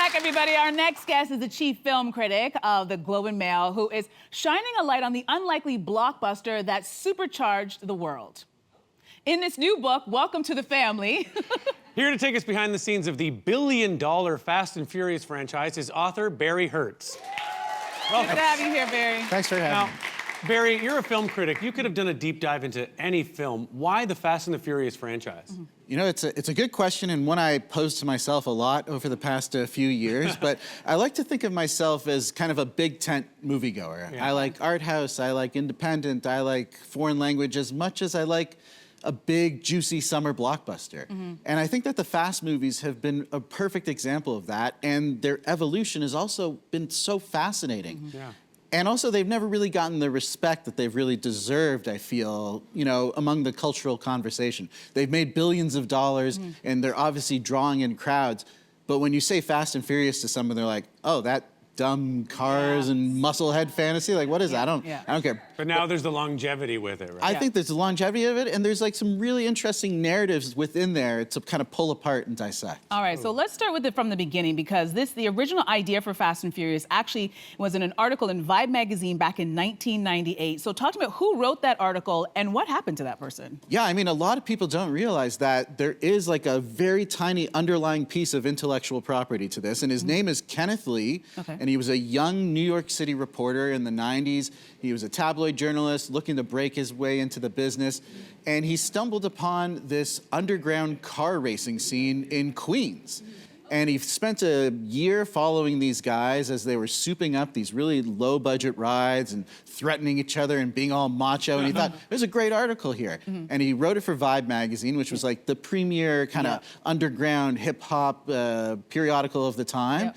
back, everybody. Our next guest is the chief film critic of the Globe and Mail, who is shining a light on the unlikely blockbuster that supercharged the world. In this new book, welcome to the family. Here to take us behind the scenes of the billion-dollar Fast and Furious franchise is author Barry Hertz. Welcome. Good to have you here, Barry. Thanks for having me. Barry, you're a film critic. You could have done a deep dive into any film. Why the Fast and the Furious franchise? Mm-hmm. You know, it's a good question, and one I posed to myself a lot over the past few years, but I like to think of myself as kind of a big tent moviegoer. Yeah. I like art house, I like independent, I like foreign language as much as I like a big, juicy summer blockbuster. Mm-hmm. And I think that the Fast movies have been a perfect example of that, and their evolution has also been so fascinating. Mm-hmm. Yeah. And also, they've never really gotten the respect that they've really deserved, I feel, you know, among the cultural conversation. They've made billions of dollars, and they're obviously drawing in crowds. But when you say Fast and Furious to someone, they're like, oh, that dumb cars and musclehead fantasy, like, what is that? I don't care. But now there's the longevity with it, right? I think there's the longevity of it, and there's like some really interesting narratives within there to kind of pull apart and dissect. All right, so let's start with it from the beginning, because the original idea for Fast and Furious actually was in an article in Vibe magazine back in 1998. So talk to me about who wrote that article and what happened to that person. Yeah, I mean, a lot of people don't realize that there is like a very tiny underlying piece of intellectual property to this, and his name is Kenneth Lee. Okay. And he was a young New York City reporter in the 90s. He was a tabloid journalist looking to break his way into the business. And he stumbled upon this underground car racing scene in Queens. And he spent a year following these guys as they were souping up these really low-budget rides and threatening each other and being all macho. And he thought, there's a great article here. And he wrote it for Vibe magazine, which was like the premier kind of underground hip-hop periodical of the time.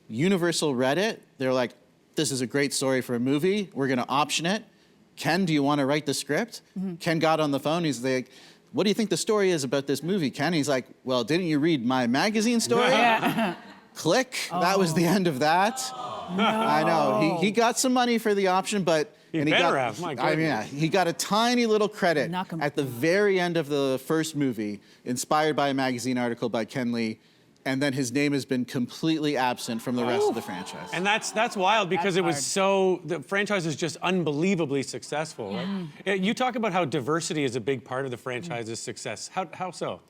Universal read it. They're like, this is a great story for a movie. We're going to option it. Ken, do you want to write the script? Ken got on the phone. He's like, what do you think the story is about this movie, Ken? He's like, well, didn't you read my magazine story? Click. That was the end of that. No. I know. He got some money for the option, but... He better have. My goodness. I mean, yeah, he got a tiny little credit at the very end of the first movie, inspired by a magazine article by Ken Lee. And then his name has been completely absent from the rest of the franchise. And that's wild, because the franchise is just unbelievably successful, right? You talk about how diversity is a big part of the franchise's success. How so?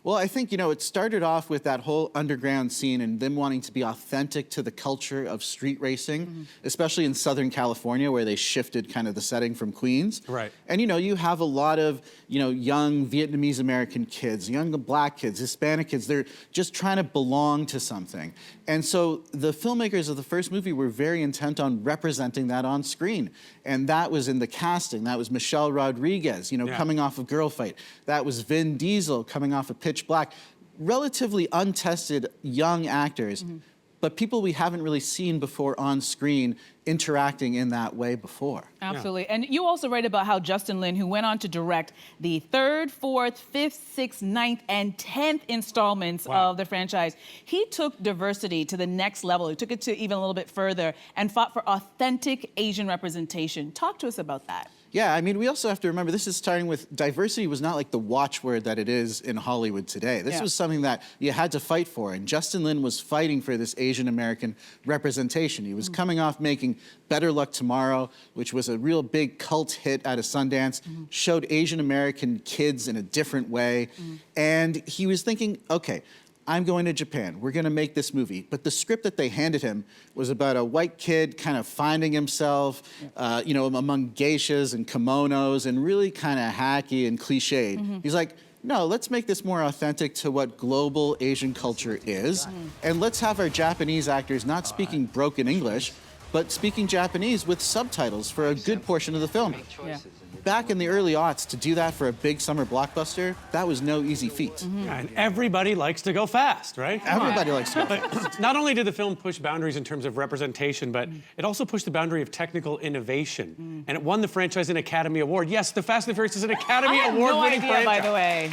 Well, I think, you know, it started off with that whole underground scene and them wanting to be authentic to the culture of street racing, especially in Southern California, where they shifted kind of the setting from Queens. Right. And, you know, you have a lot of, you know, young Vietnamese American kids, young black kids, Hispanic kids. They're just trying to belong to something. And so the filmmakers of the first movie were very intent on representing that on screen. And that was in the casting. That was Michelle Rodriguez, you know, coming off of Girl Fight. That was Vin Diesel coming off of Pitch Black. Relatively untested young actors, but people we haven't really seen before on screen interacting in that way before. Absolutely. And you also write about how Justin Lin, who went on to direct the 3rd, 4th, 5th, 6th, 9th, and 10th installments of the franchise, he took diversity to the next level. He took it to even a little bit further and fought for authentic Asian representation. Talk to us about that. Yeah, I mean, we also have to remember, this is starting with, diversity was not like the watchword that it is in Hollywood today. This was something that you had to fight for, and Justin Lin was fighting for this Asian American representation. He was coming off making Better Luck Tomorrow, which was a real big cult hit out of Sundance, showed Asian American kids in a different way, and he was thinking, okay, I'm going to Japan. We're going to make this movie. But the script that they handed him was about a white kid kind of finding himself, you know, among geishas and kimonos, and really kind of hacky and cliched. He's like, no, let's make this more authentic to what global Asian culture is. And let's have our Japanese actors not speaking broken English, but speaking Japanese with subtitles for a good portion of the film. Back in the early aughts, to do that for a big summer blockbuster, that was no easy feat. And everybody likes to go fast, right? Everybody likes to go fast. But not only did the film push boundaries in terms of representation, but it also pushed the boundary of technical innovation. And it won the franchise an Academy Award. Yes, the Fast and the Furious is an Academy Award-winning franchise. By the way.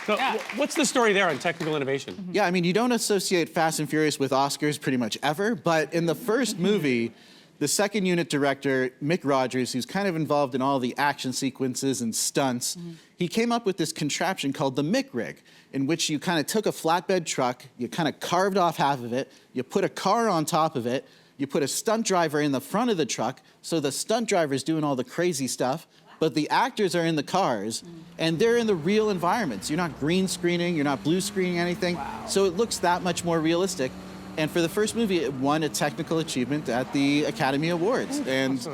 So what's the story there on technical innovation? Yeah, I mean, you don't associate Fast and Furious with Oscars pretty much ever, but in the first movie, the second unit director, Mick Rogers, who's kind of involved in all the action sequences and stunts, he came up with this contraption called the Mick rig, in which you kind of took a flatbed truck, you kind of carved off half of it, you put a car on top of it, you put a stunt driver in the front of the truck, so the stunt driver's doing all the crazy stuff, but the actors are in the cars, and they're in the real environments. You're not green screening, you're not blue screening anything, so it looks that much more realistic. And for the first movie, it won a technical achievement at the Academy Awards. And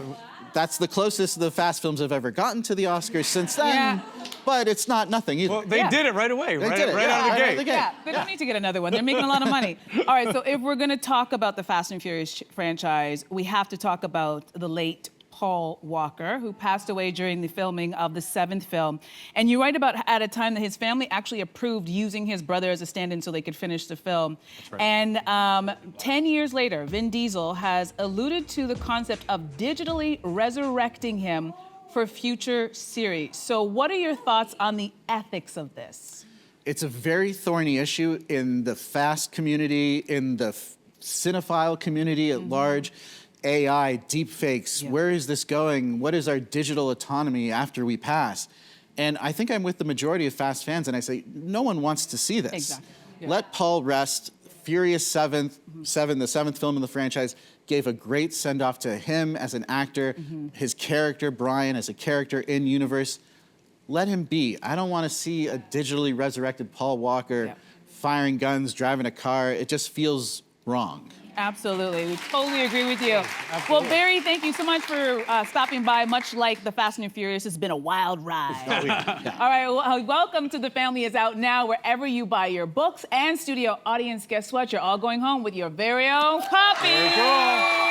that's the closest the Fast films have ever gotten to the Oscars since then. But it's not nothing either. Well, they did it right away, right out of the gate. Yeah, they don't need to get another one. They're making a lot of money. All right, so if we're going to talk about the Fast and Furious franchise, we have to talk about the late Paul Walker, who passed away during the filming of the 7th film. And you write about at a time that his family actually approved using his brother as a stand-in so they could finish the film. That's right. And 10 years later, Vin Diesel has alluded to the concept of digitally resurrecting him for future series. So what are your thoughts on the ethics of this? It's a very thorny issue in the Fast community, in the cinephile community at large. AI, deepfakes, where is this going? What is our digital autonomy after we pass? And I think I'm with the majority of Fast fans, and I say, no one wants to see this. Exactly. Yeah. Let Paul rest. Furious 7, the 7th film in the franchise, gave a great send-off to him as an actor, his character, Brian, as a character in universe. Let him be. I don't want to see a digitally resurrected Paul Walker firing guns, driving a car. It just feels wrong. Absolutely. We totally agree with you. Well, Barry, thank you so much for stopping by. Much like the Fast and Furious, it's been a wild ride. All right, well, Welcome to the Family is out now wherever you buy your books. And studio audience, guess what? You're all going home with your very own copy. Very cool.